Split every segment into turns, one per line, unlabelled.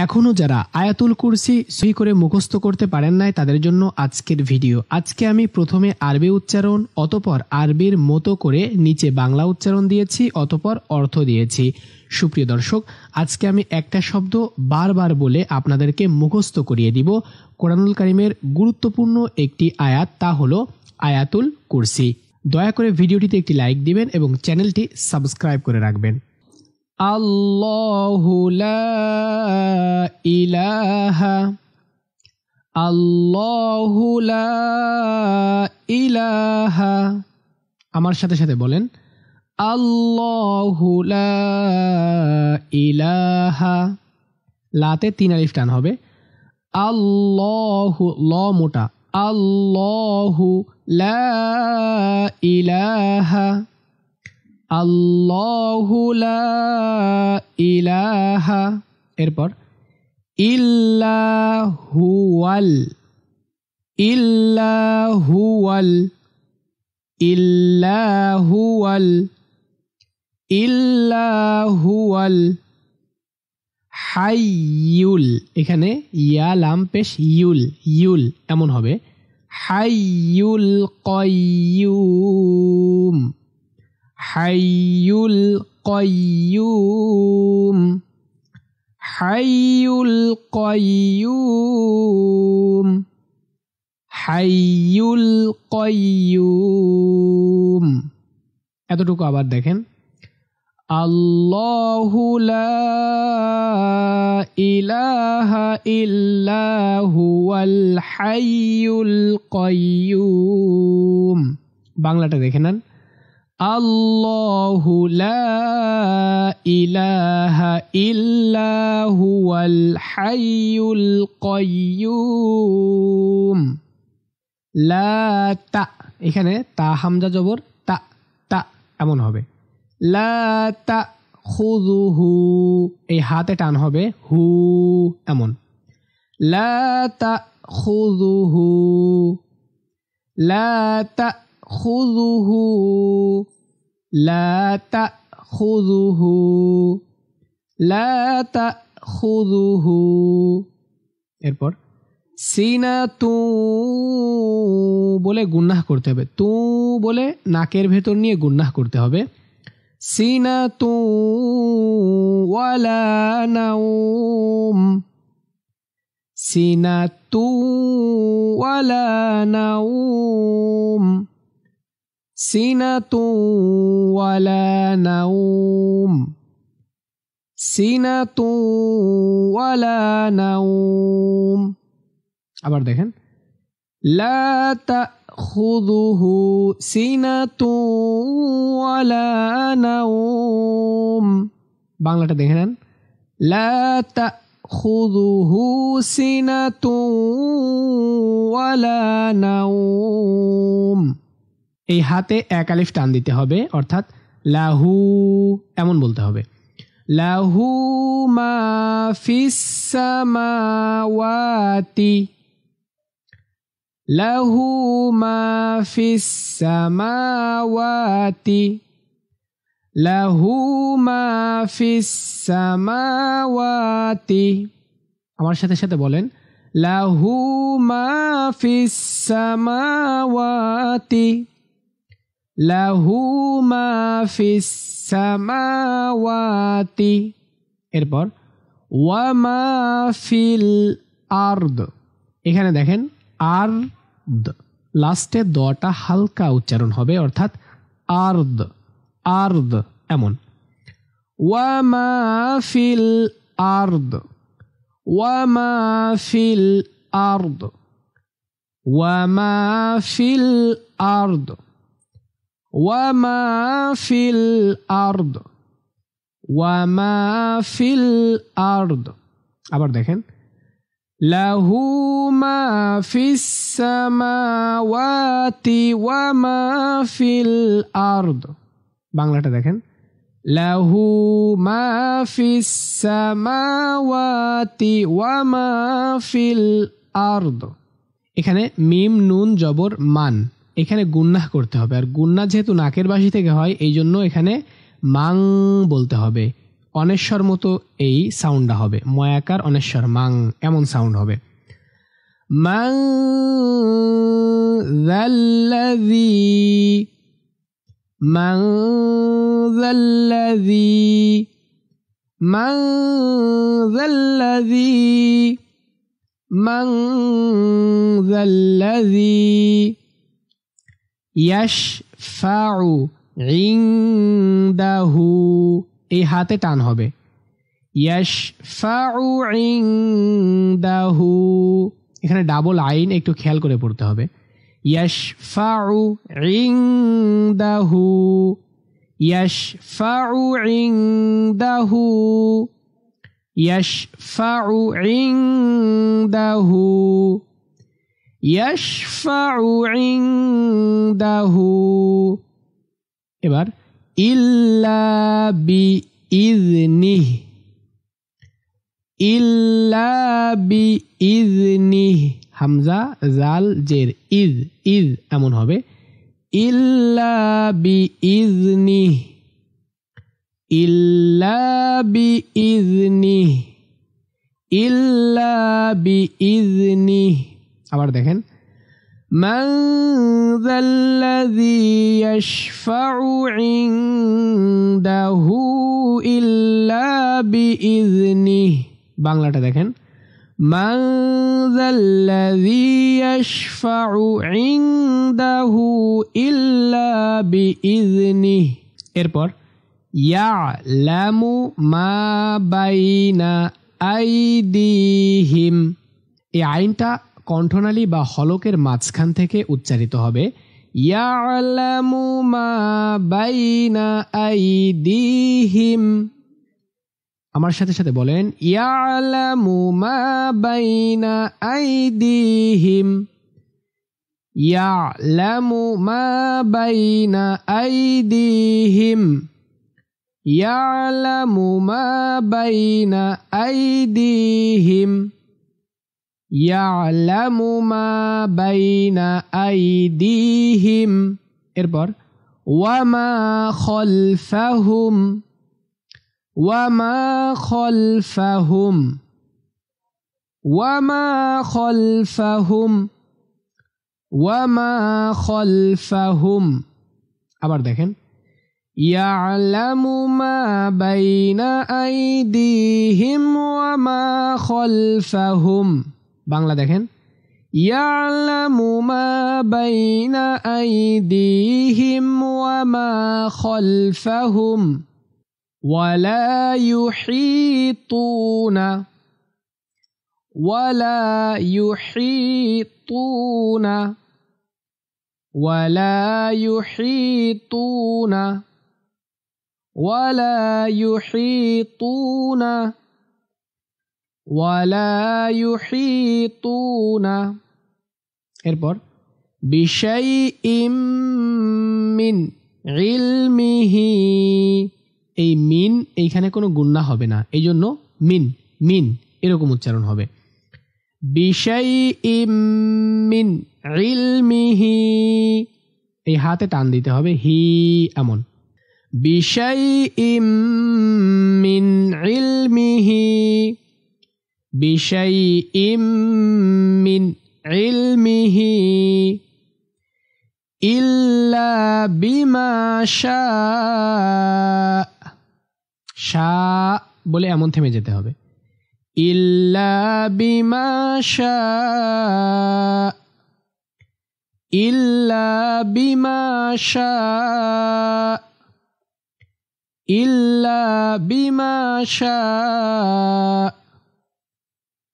এখনো যারা আয়াতুল কুরসি সহি করে মুখস্থ করতে পারেন নাই তাদের জন্য আজকের ভিডিও। আজকে আমি প্রথমে আরবি উচ্চারণ, অতঃপর আরবির মতো করে নিচে বাংলা উচ্চারণ দিয়েছি, অতঃপর অর্থ দিয়েছি। সুপ্রিয় দর্শক, আজকে আমি একটা শব্দ বারবার বলে আপনাদেরকে মুখস্থ করিয়ে দিব। কোরআনুল কারীমের গুরুত্বপূর্ণ একটি আয়াত, তা হলো আয়াতুল কুরসি। দয়া করে ভিডিওটিতে একটি লাইক দিবেন এবং চ্যানেলটি সাবস্ক্রাইব করে রাখবেন। আল্লাহু লা ইলাহা, আল্লাহু লা ইলাহা। আমার সাথে সাথে বলেন, আল্লাহু লা ইলাহা। লাতে 3 আলিফ টান হবে। আল্লাহু, ল মোটা, আল্লাহু লা ইলাহা, আল্লাহু লা ইলাহা। এরপর ইল্লাহুয়াল, ইল্লাহুয়াল, ইল্লাহুয়াল, ইল্লাহুয়াল হাইয়ুল। এখানে ইয়া লাম পেশ ইউল, ইউল এমন হবে। হাইয়ুল কাইয়্যুম, হাইয়ুল কাইয়্যুম, হাইয়ুল কাইয়্যুম, হাইয়ুল কাইয়্যুম। এতটুকু আবার দেখেন, আল্লাহু লা ইলাহা ইল্লা হুয়াল হাইয়ুল কাইয়্যুম। বাংলাটা দেখে নেন, আল্লাহু লা ইলাহা ইল্লা হুয়াল হাইয়ুল কাইয়্যুম। লা তা, এখানে তা হামজা জবর, তা তা এমন হবে। লা তা খুযুহু, এই হাতে টান হবে, হু এমন। লা তা খুযুহু, লা তা খুযুহু, লা তা খুযুহু, লা তা খুযুহু। এরপর সিনাতু বলে গুন্নাহ করতে হবে, তু বলে নাকের ভেতর নিয়ে গুন্নাহ করতে হবে। সিনাতু ওয়ালা নাউম, সিনাতু ওয়ালা নাউম, সিনাতু ওয়ালা নাউম, সিনাতু ওয়ালা নাউম। আবার দেখেন, লা তাখুযুহু সিনাতু ওয়ালা নাউম। বাংলাটা দেখে নেন, লা তাখুযুহু সিনাতু ওয়ালা নাউম। এই হাতে 1 আলিফ টান দিতে হবে, অর্থাৎ লাহু এমন বলতে হবে। লাহু মা ফিস সামাওয়াতি, লাহু মা ফিস সামাওয়াতি, লাহু মা ফিস সামাওয়াতি। আমার সাথে সাথে বলেন, লাহু মা ফিস সামাওয়াতি, লাহু মা ফিস সামাওয়াতি। এরপর ওয়া মা ফিল আরদ। এখানে দেখেন, আরদ লাস্টে দটা হালকা উচ্চারণ হবে, অর্থাৎ আরদ, আরদ এমন। ওয়া মা ফিল আরদ, ওয়া মা ফিল আরদ, ওয়া মা ফিল আরদ, ওয়া মা ফিল আরদ, ওয়া মা ফিল আরদ। আবার দেখেন, লাহু মা ফিস সামাওয়াতি ওয়া মা ফিল আরদ। বাংলাটা দেখেন, লাহু মা ফিস সামাওয়াতি ওয়া মা ফিল আরদ। এখানে মিম নুন জবর মান, এখানে গুন্নাহ করতে হবে, আর গুন্নাহ যেহেতু নাকের বাসি থেকে হয় এই জন্য এখানে মাং বলতে হবে। অনেশ্বর মতো এই সাউন্ডটা হবে, ময়াকার অনেশ্বর মাং এমন সাউন্ড হবে। মান যাল্লাযী, মান যাল্লাযী, মান যাল্লাযী, মান যাল্লাযী ইয়াশফাউ ইনদাহু, এই হাতে টান হবে, ইয়াশফাউ ইনদাহু, এখানে ডাবল আইন একটু খেয়াল করে পড়তে হবে। ইয়াশফাউ ইনদাহু, ইয়াশফাউ ইনদাহু, ইয়াশফাউ ইনদাহু, ইয়াশফাউ ইনদাহু। এবার ইল্লা বিইযনিহি, ইল্লা বিইযনিহি, হামজা জাল জের, ইজ ইজ এমন হবে, ইল্লা বিইযনিহি, ইল্লা বিইযনিহি, ইল্লা বিইযনিহি। আবার দেখেন, মান যাল্লাযী ইয়াশফাউ ইনদাহু ইল্লা বিইযনিহি। বাংলাটা দেখেন, মান যাল্লাযী ইয়াশফাউ ইনদাহু ইল্লা বিইযনিহি। এরপর ইয়ালামু মা বাইনা আইদিহিম, এই আইনটা কণ্ঠনালী বা হলকের মাঝখান থেকে উচ্চারিত হবে। ইয়ালামু মা বাইনা আইদিহিম, আমার সাথে সাথে বলেন, ইয়ালামু মা বাইনা আইদিহিম, ইয়ালামু মা বাইনা আইদিহিম, ইয়ালামু মা বাইনা আইদিহিম, ইয়ালামু মা বাইনা আইদিহিম। এরপর ওয়ামা খলফাহুম, ওয়ামা খলফাহুম, ওয়ামা খলফাহুম, ওয়ামা খলফাহুম। আবার দেখেন, ইয়ালামু মা বাইনা আইদিহিম ওয়ামা খলফাহুম। বাংলা দেখেন, ইয়ালামু মা বাইনা আইদিহিম ওয়ামা খলফাহুম ওয়ালা ইউহিতুনা, ওয়ালা ইউহিতুনা, ওয়ালা ইউহিতুনা, ওয়ালা ইউহিতুনা, ওয়ালা ইউহিতুনা। এরপর বিশাইইম মিন ইলমিহি, এই মিন এইখানে কোনো গুন্না হবে না, এই জন্য মিন মিন এরকম উচ্চারণ হবে। বিশাইইম মিন ইলমিহি, এই হাতে টান দিতে হবে, হি এমন। বিশাইইম মিন ইলমিহি, বিশাইইম মিন ইলমিহি ইল্লা বিমা শা বলে এমন থেমে যেতে হবে, ইল্লা বিমা শা, ইল্লা বিমা শা, ইল্লা বিমা শা,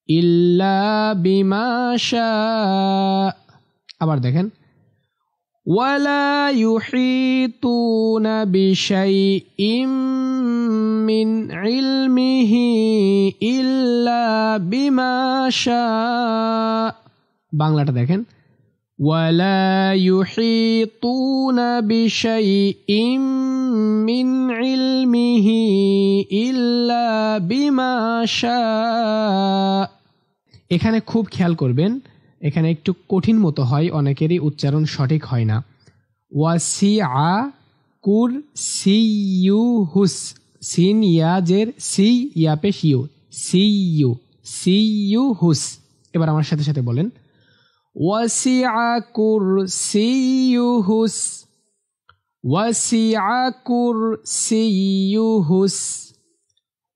ইল্লা বিমা শা। আবার দেখেন, ওয়ালা ইউহিতুনা বিশাইইম মিন ইলমিহি ইল্লা বিমা শা। বাংলাটা দেখেন, ওয়ালা ইউহিতুনা বিশাইইম মিন ইলমিহি ইল্লা বিমা শা। এখানে খুব খেয়াল করবেন, এখানে একটু কঠিন মতো হয়, অনেকেরই উচ্চারণ সঠিক হয় না। ওয়াসিআ কুরসিয়ুহুস সিন ইয়াজের সি ইয়া পেশ ইউ, সিইউ, সিইউহুস। এবার আমার সাথে সাথে বলেন ওয়াসিআ কুরসিয়ুহুস, ওয়াসিআ কুরসিয়ুহুস,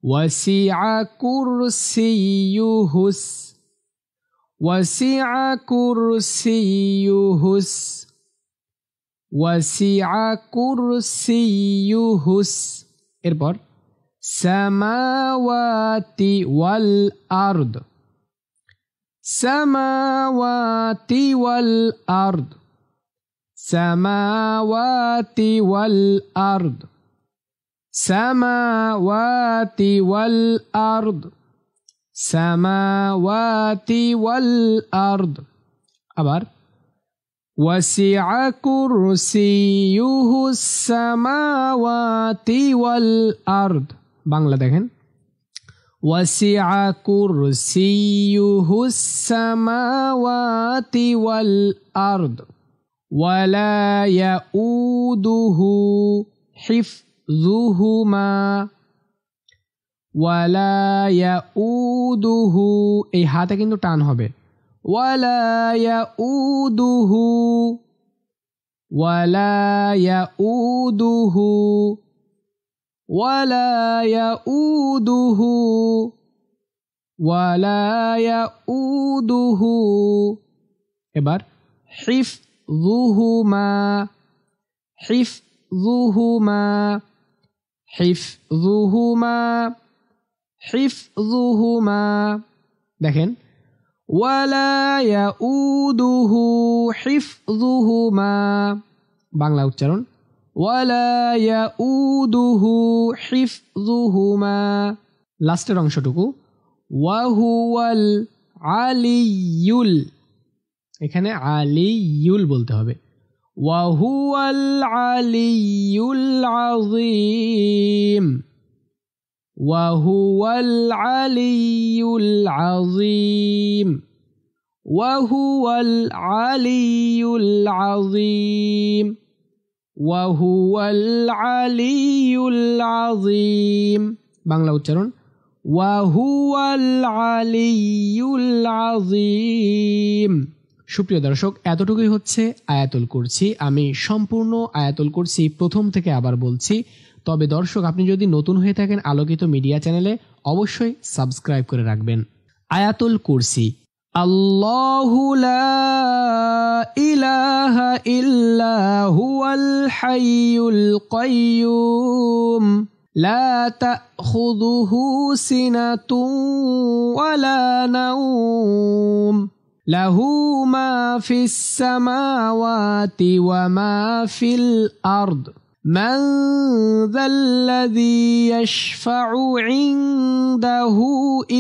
ওয়াসিআ কুরসিয়ুহুস, ওয়াসিআ কুরসিয়ুহুস, ওয়াসিআ কুরসিয়ুহুস। এরপর সামাওয়াতি ওয়াল আরদ, সামাওয়াতি ওয়াল আরদ, সামাওয়াতি ওয়াল আরদ, সামাওয়াতি ওয়াল আরদ, সামাওয়াতি ওয়াল আরদ। আবার ওয়াসিআ কুরসিয়ুহুস সামাওয়াতি ওয়াল আরদ। বাংলা দেখেন ওয়াসিআ কুরসিয়ুহুস সামাওয়াতি ওয়াল আরদ ওয়ালা ইয়াউদুহু হিফযুহুমা, ওয়ালা ইয়াউদুহু, এই হাতে কিন্তু টান হবে, ওয়ালা ইয়াউদুহু, ওয়ালা ইয়াউদুহু, ওয়ালা ইয়াউদুহু, ওয়ালা ইয়াউদুহু। এবার হিফযুহুমা, হিফযুহুমা, হিফযুহুমা, হিফযুহুমা। দেখেন ওয়ালা ইয়াউদুহু হিফযুহুমা। বাংলা উচ্চারণ ওয়ালা ইয়াউদুহু হিফযুহুমা। লাস্টের অংশটুকু ওয়াহুয়াল আলিয়ুল, এখানে আলিয়ুল বলতে হবে, ওয়াহুয়াল আলিয়ুল আযীম, ওয়াহুয়াল আলিয়ুল আযীম, ওয়াহুয়াল আলিয়ুল আযীম, ওয়াহুয়াল আলিয়ুল আযীম। বাংলা উচ্চারণ ওয়াহুয়াল আলিয়ুল আযীম। সুপ্রিয় দর্শক, এতটুকুই হচ্ছে আয়াতুল কুরসি। আমি সম্পূর্ণ আয়াতুল কুরসি প্রথম থেকে আবার বলছি। তবে দর্শক, আপনি যদি নতুন হয়ে থাকেন আলোকিত মিডিয়া চ্যানেলে, অবশ্যই সাবস্ক্রাইব করে রাখবেন। আয়াতুল কুরসি। আল্লাহু লা ইলাহা ইল্লা হুয়াল হাইয়ুল কাইয়্যুম লা তাখুযুহু সিনাতুন ওয়ালা নাওম লাহু মা ফিস সামাওয়াতি ওয়া মা ফিল আরদ মান যাল্লাযী ইয়াশফা'ু ইনদাহু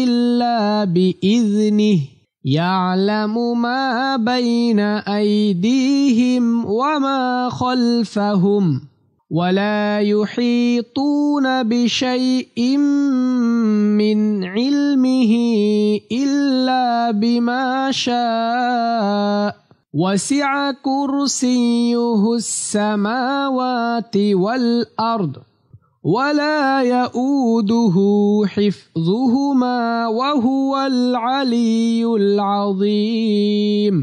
ইল্লা বিইযনিহি ইয়ালামু মা বাইনা আইদিহিম ওয়া মা খালফাহুম ওয়ালা ইউহীতুনা বিশাইইন মিন ইলমিহি ইল্লা বিমা শাআ ওয়াসি'a কুরসিয়ুহুস সামাওয়াতি ওয়াল আরদ ওয়ালা ইয়াউদুহু হিফযুহুমা ওয়া হুয়াল আলিয়্যুল আযীম।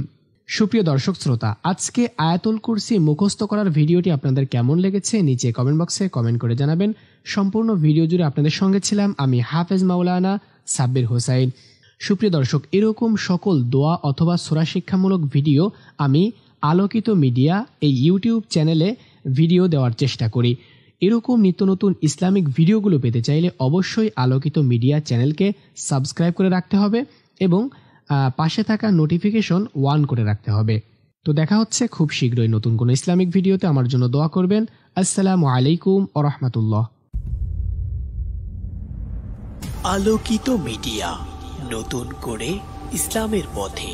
সুপ্রিয় দর্শক শ্রোতা, আজকে আয়াতুল কুরসি মুখস্থ করার ভিডিওটি আপনাদের কেমন লেগেছে নিচে কমেন্ট বক্সে কমেন্ট করে জানাবেন। সম্পূর্ণ ভিডিও জুড়ে আপনাদের সঙ্গে ছিলাম আমি হাফেজ মাওলানা সাব্বির হোসাইন। সুপ্রিয় দর্শক, এরকম সকল দোয়া অথবা সূরা শিক্ষামূলক ভিডিও আমি আলোকিত মিডিয়া এই ইউটিউব চ্যানেলে ভিডিও দেওয়ার চেষ্টা করি। এরকম নিত্য নতুন ইসলামিক ভিডিওগুলো পেতে চাইলে অবশ্যই আলোকিত মিডিয়া চ্যানেলকে সাবস্ক্রাইব করে রাখতে হবে এবং পাশে থাকা নোটিফিকেশন অন করে রাখতে হবে। তো দেখা হচ্ছে খুব শীঘ্রই নতুন কোনো ইসলামিক ভিডিওতে। আমার জন্য দোয়া করবেন। আসসালামু আলাইকুম ওয়া রাহমাতুল্লাহ।
আলোকিত মিডিয়া, নতুন করে ইসলামের পথে।